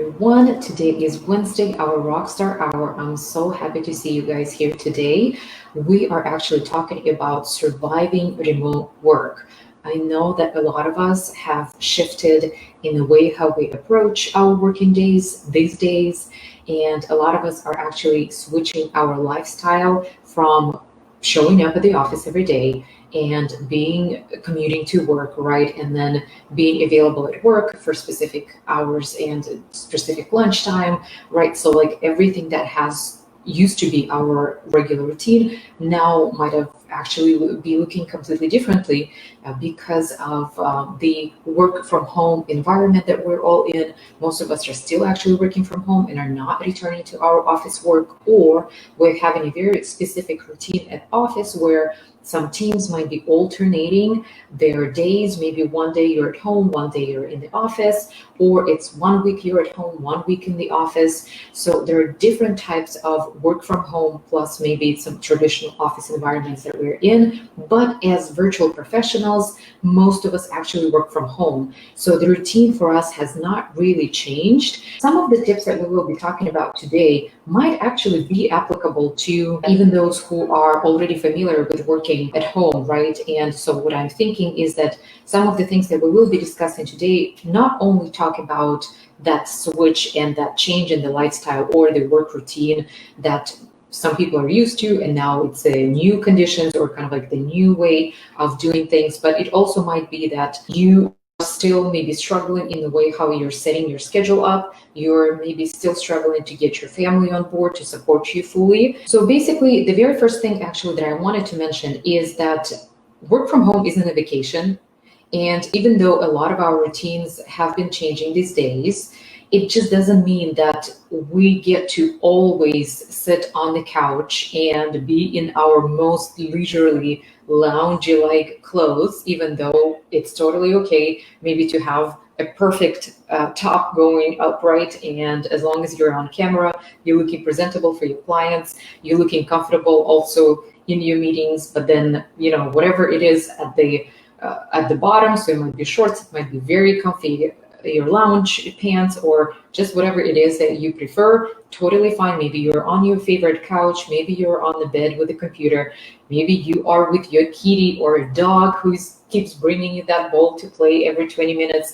everyone. Today is Wednesday, our Rockstar Hour. I'm so happy to see you guys here today. We are actually talking about surviving remote work. I know that a lot of us have shifted in the way how we approach our working days these days, and a lot of us are actually switching our lifestyle from showing up at the office every day and being commuting to work, right? And then being available at work for specific hours and specific lunchtime, right? So like everything that has used to be our regular routine now might have actually be looking completely differently because of the work from home environment that we're all in. Most of us are still actually working from home and are not returning to our office work, or we're having a very specific routine at office where some teams might be alternating their days. Maybe one day you're at home, one day you're in the office, or it's 1 week you're at home, 1 week in the office. So there are different types of work from home, plus maybe some traditional office environments that we're in. But as virtual professionals, most of us actually work from home. So the routine for us has not really changed. Some of the tips that we will be talking about today might actually be applicable to even those who are already familiar with working at home, right? And so what I'm thinking is that some of the things that we will be discussing today not only talk about that switch and that change in the lifestyle or the work routine that some people are used to, and now it's a new conditions or kind of like the new way of doing things, but it also might be that you still maybe struggling in the way how you're setting your schedule up. You're maybe still struggling to get your family on board to support you fully. So basically, the very first thing actually that I wanted to mention is that work from home isn't a vacation. And even though a lot of our routines have been changing these days, it just doesn't mean that we get to always sit on the couch and be in our most leisurely loungy-like clothes, even though it's totally okay maybe to have a perfect top going upright, and as long as you're on camera, you're looking presentable for your clients, you're looking comfortable also in your meetings. But then, you know, whatever it is at the bottom, so it might be shorts, it might be very comfy, your lounge pants, or just whatever it is that you prefer, totally fine. Maybe you're on your favorite couch, maybe you're on the bed with a computer, maybe you are with your kitty or a dog who keeps bringing you that ball to play every 20 minutes.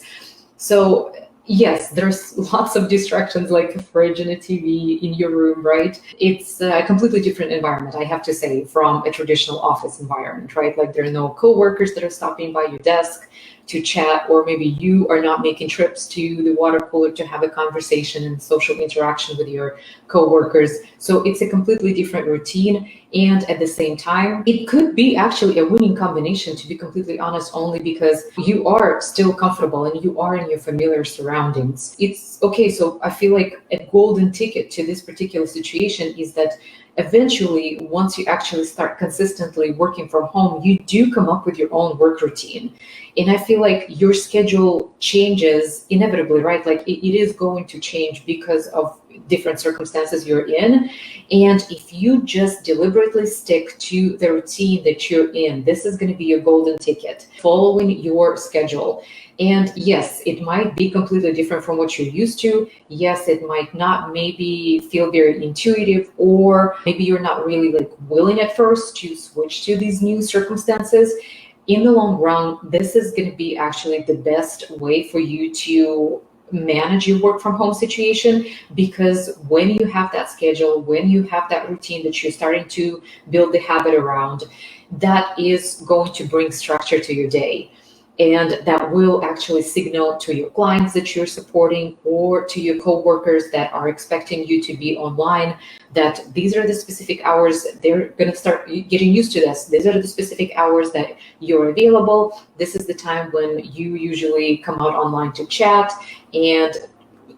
So yes, there's lots of distractions like a fridge and a TV in your room, right? It's a completely different environment, I have to say, from a traditional office environment, right? Like there are no coworkers that are stopping by your desk to chat, or maybe you are not making trips to the water cooler to have a conversation and social interaction with your coworkers. So it's a completely different routine. And at the same time, it could be actually a winning combination, to be completely honest, only because you are still comfortable and you are in your familiar surroundings. It's okay. So I feel like a golden ticket to this particular situation is that eventually, once you actually start consistently working from home, you do come up with your own work routine. And I feel like your schedule changes inevitably, right? Like it is going to change because of different circumstances you're in. And if you just deliberately stick to the routine that you're in, this is going to be your golden ticket, following your schedule. And yes, it might be completely different from what you're used to. Yes, it might not maybe feel very intuitive, or maybe you're not really like willing at first to switch to these new circumstances. In the long run, this is going to be actually the best way for you to manage your work from home situation, because when you have that schedule, when you have that routine that you're starting to build the habit around, that is going to bring structure to your day. And that will actually signal to your clients that you're supporting, or to your coworkers that are expecting you to be online, that these are the specific hours. They're going to start getting used to this. These are the specific hours that you're available. This is the time when you usually come out online to chat. And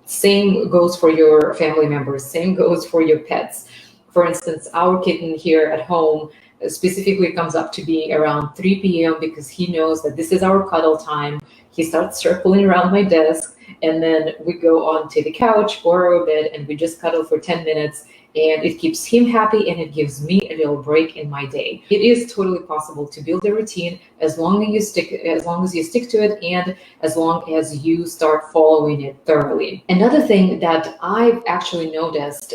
same goes for your family members. Same goes for your pets. For instance, our kitten here at home specifically comes up to be around 3 p.m. because he knows that this is our cuddle time. He starts circling around my desk and then we go on to the couch or our bed and we just cuddle for 10 minutes, and it keeps him happy and it gives me a little break in my day. It is totally possible to build a routine as long as you stick to it, and as long as you start following it thoroughly. Another thing that I've actually noticed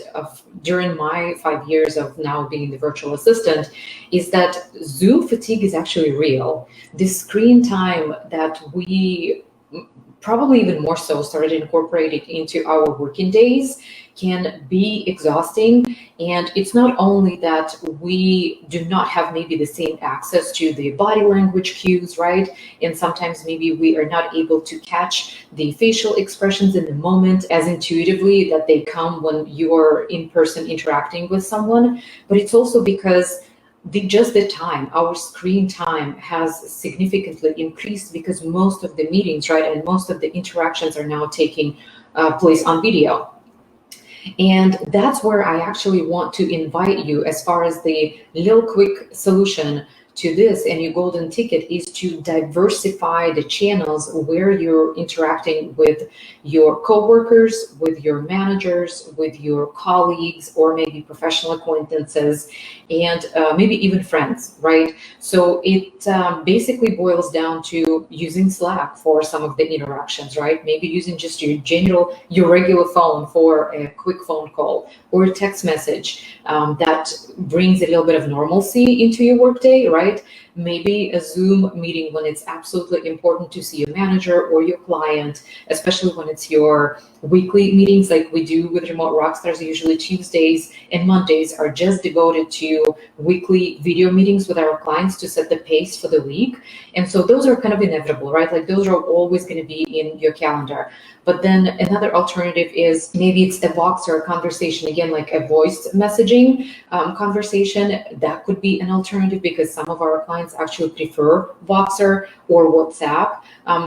during my 5 years of now being the virtual assistant is that Zoom fatigue is actually real. The screen time that we probably even more so started incorporating into our working days can be exhausting. And it's not only that we do not have maybe the same access to the body language cues, right? And sometimes maybe we are not able to catch the facial expressions in the moment as intuitively that they come when you are in person interacting with someone, but it's also because just the time, our screen time has significantly increased because most of the meetings, right, and most of the interactions are now taking place on video. And that's where I actually want to invite you, as far as the little quick solution to this and your golden ticket, is to diversify the channels where you're interacting with your coworkers, with your managers, with your colleagues, or maybe professional acquaintances, and maybe even friends, right? So it basically boils down to using Slack for some of the interactions, right? Maybe using just your regular phone for a quick phone call or a text message that brings a little bit of normalcy into your workday, right? Maybe a Zoom meeting when it's absolutely important to see your manager or your client, especially when it's your weekly meetings like we do with Remote Rockstars. Usually Tuesdays and Mondays are just devoted to weekly video meetings with our clients to set the pace for the week. And so those are kind of inevitable, right? Like those are always going to be in your calendar. But then another alternative is maybe it's a Vox or a conversation, again, like a voice messaging conversation. That could be an alternative because some of our clients actually prefer Voxer or WhatsApp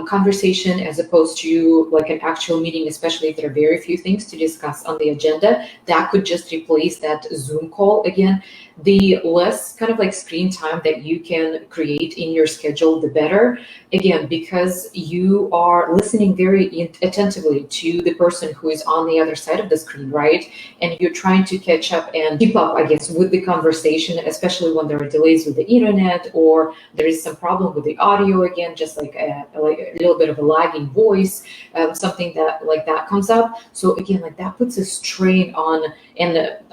conversation as opposed to like an actual meeting, especially if there are very few things to discuss on the agenda. That could just replace that Zoom call. Again, the less kind of like screen time that you can create in your schedule, the better. Again, because you are listening very attentively to the person who is on the other side of the screen, right? And you're trying to catch up and keep up, I guess, with the conversation, especially when there are delays with the internet or there is some problem with the audio, again, just like a little bit of a lagging voice, something that like that comes up. So again, like that puts a strain on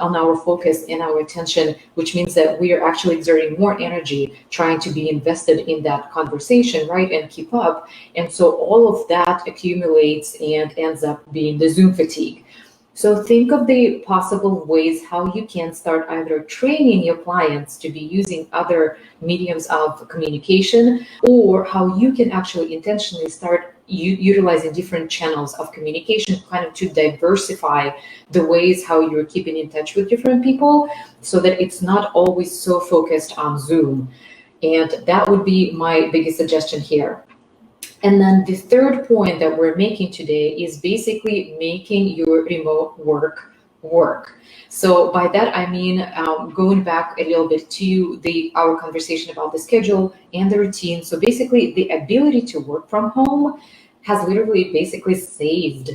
our focus and our attention, which means that we are actually exerting more energy trying to be invested in that conversation, right, and keep up. And so all of that accumulates and ends up being the Zoom fatigue. So think of the possible ways how you can start either training your clients to be using other mediums of communication, or how you can actually intentionally start utilizing different channels of communication, kind of to diversify the ways how you're keeping in touch with different people, so that it's not always so focused on Zoom. And that would be my biggest suggestion here. And then the third point that we're making today is basically making your remote work work. So by that, I mean, going back a little bit to our conversation about the schedule and the routine. So basically the ability to work from home has literally basically saved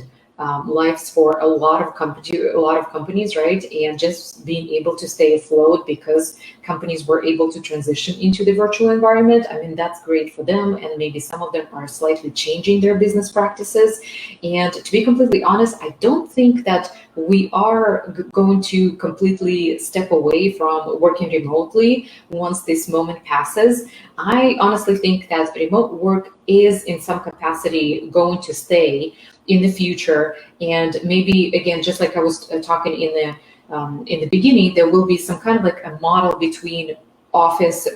lives for a lot of companies, right? And just being able to stay afloat because companies were able to transition into the virtual environment. I mean, that's great for them, and maybe some of them are slightly changing their business practices. And to be completely honest, I don't think that we are going to completely step away from working remotely once this moment passes. I honestly think that remote work is in some capacity going to stay in the future. And maybe, again, just like I was talking in the beginning, there will be some kind of like a model between office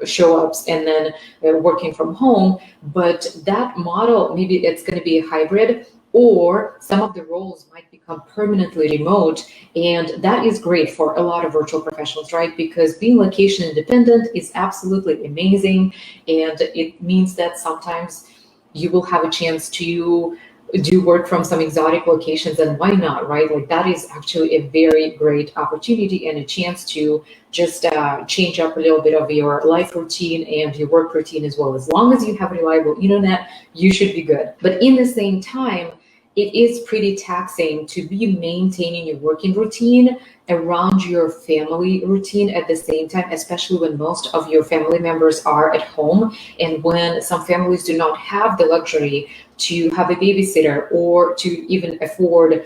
show-ups and then working from home. But that model, maybe it's going to be a hybrid, or some of the roles might become permanently remote. And that is great for a lot of virtual professionals, right? Because being location independent is absolutely amazing. And it means that sometimes you will have a chance to do work from some exotic locations, and why not, right? Like that is actually a very great opportunity and a chance to just change up a little bit of your life routine and your work routine as well. As long as you have reliable internet, you should be good. But in the same time, it is pretty taxing to be maintaining your working routine around your family routine at the same time, especially when most of your family members are at home, and when some families do not have the luxury to have a babysitter or to even afford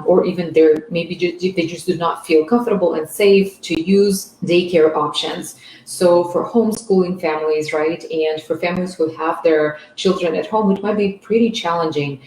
or even they just do not feel comfortable and safe to use daycare options. So for homeschooling families, right, and for families who have their children at home, it might be pretty challenging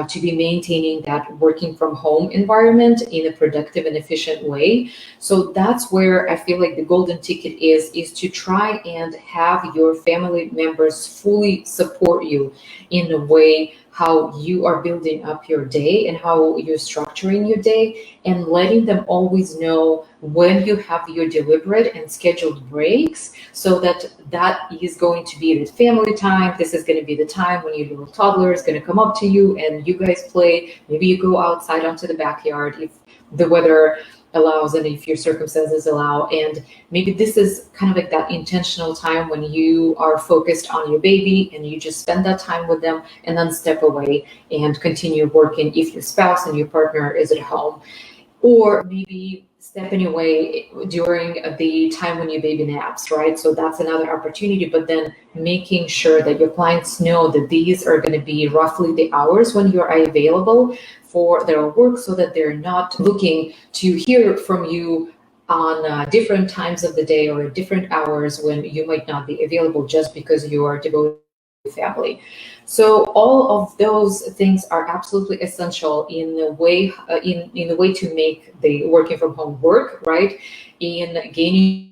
to be maintaining that working from home environment in a productive and efficient way. So that's where I feel like the golden ticket is to try and have your family members fully support you in the way how you are building up your day and how you're structuring your day, and letting them always know when you have your deliberate and scheduled breaks, so that that is going to be the family time. This is going to be the time when your little toddler is going to come up to you and you guys play. Maybe you go outside onto the backyard if the weather allows and if your circumstances allow. And maybe this is kind of like that intentional time when you are focused on your baby and you just spend that time with them and then step away and continue working if your spouse and your partner is at home. Or maybe stepping away during the time when your baby naps, right? So that's another opportunity, but then making sure that your clients know that these are going to be roughly the hours when you are available for their work, so that they're not looking to hear from you on different times of the day or different hours when you might not be available just because you are devoted to family. So all of those things are absolutely essential in the way in the way to make the working from home work, right? In gaining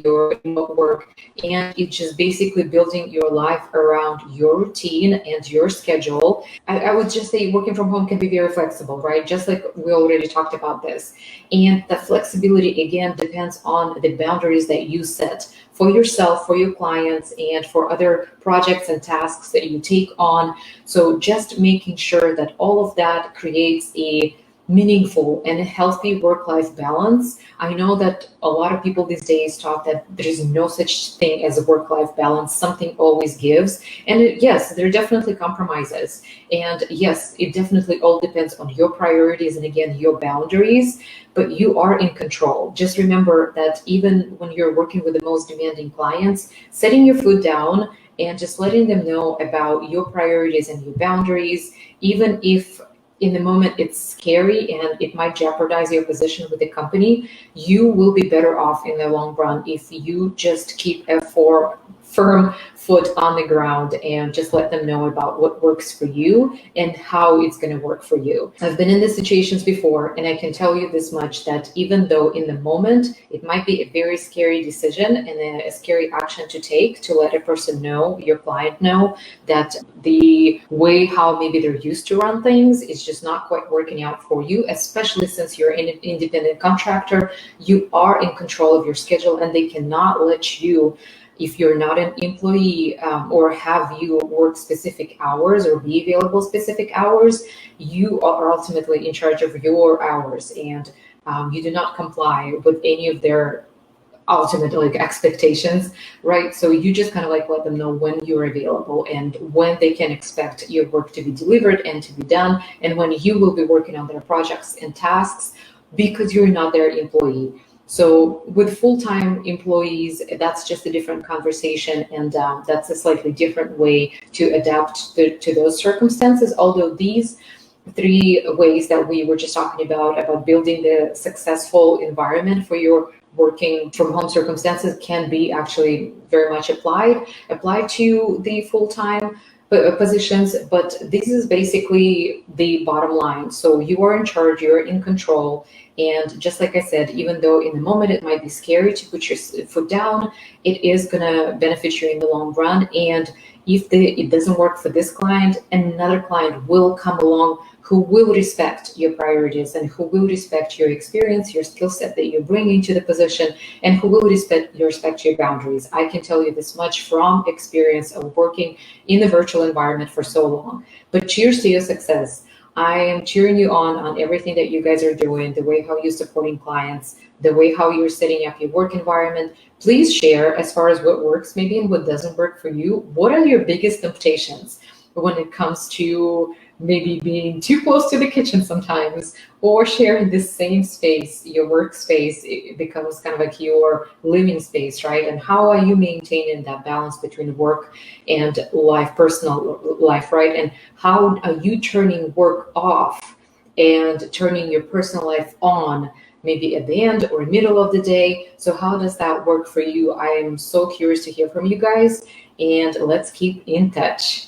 your remote work, and it's just basically building your life around your routine and your schedule. I would just say working from home can be very flexible, right? Just like we already talked about this. And the flexibility again depends on the boundaries that you set for yourself, for your clients, and for other projects and tasks that you take on. So just making sure that all of that creates a meaningful and a healthy work-life balance. I know that a lot of people these days talk that there is no such thing as a work-life balance. Something always gives. And yes, there are definitely compromises. And yes, it definitely all depends on your priorities and again, your boundaries, but you are in control. Just remember that even when you're working with the most demanding clients, setting your foot down and just letting them know about your priorities and your boundaries, even if in the moment it's scary and it might jeopardize your position with the company, you will be better off in the long run if you just keep a firm foot on the ground and just let them know about what works for you and how it's going to work for you. I've been in these situations before, and I can tell you this much, that even though in the moment it might be a very scary decision and a scary action to take, to let a person know, your client know, that the way how maybe they're used to run things is just not quite working out for you, especially since you're an independent contractor, you are in control of your schedule, and they cannot let you, if you're not an employee or have you work specific hours or be available specific hours, you are ultimately in charge of your hours, and you do not comply with any of their ultimate like expectations, right? So you just kind of like let them know when you're available and when they can expect your work to be delivered and to be done, and when you will be working on their projects and tasks, because you're not their employee. So with full-time employees, that's just a different conversation, and that's a slightly different way to adapt to those circumstances. Although these three ways that we were just talking about building the successful environment for your working from home circumstances, can be actually very much applied to the full-time positions, but this is basically the bottom line. So you are in charge, you're in control, and just like I said, even though in the moment it might be scary to put your foot down, it is gonna benefit you in the long run. And if it doesn't work for this client, another client will come along who will respect your priorities and who will respect your experience, your skill set that you bring into the position, and who will respect your boundaries. I can tell you this much from experience of working in the virtual environment for so long. But cheers to your success. I am cheering you on everything that you guys are doing, the way how you're supporting clients, the way how you're setting up your work environment. Please share as far as what works maybe and what doesn't work for you. What are your biggest temptations? when it comes to maybe being too close to the kitchen sometimes, or sharing the same space, your workspace, it becomes kind of like your living space, right? And how are you maintaining that balance between work and life, personal life, right? And how are you turning work off and turning your personal life on, maybe at the end or middle of the day? So how does that work for you? I am so curious to hear from you guys, and let's keep in touch.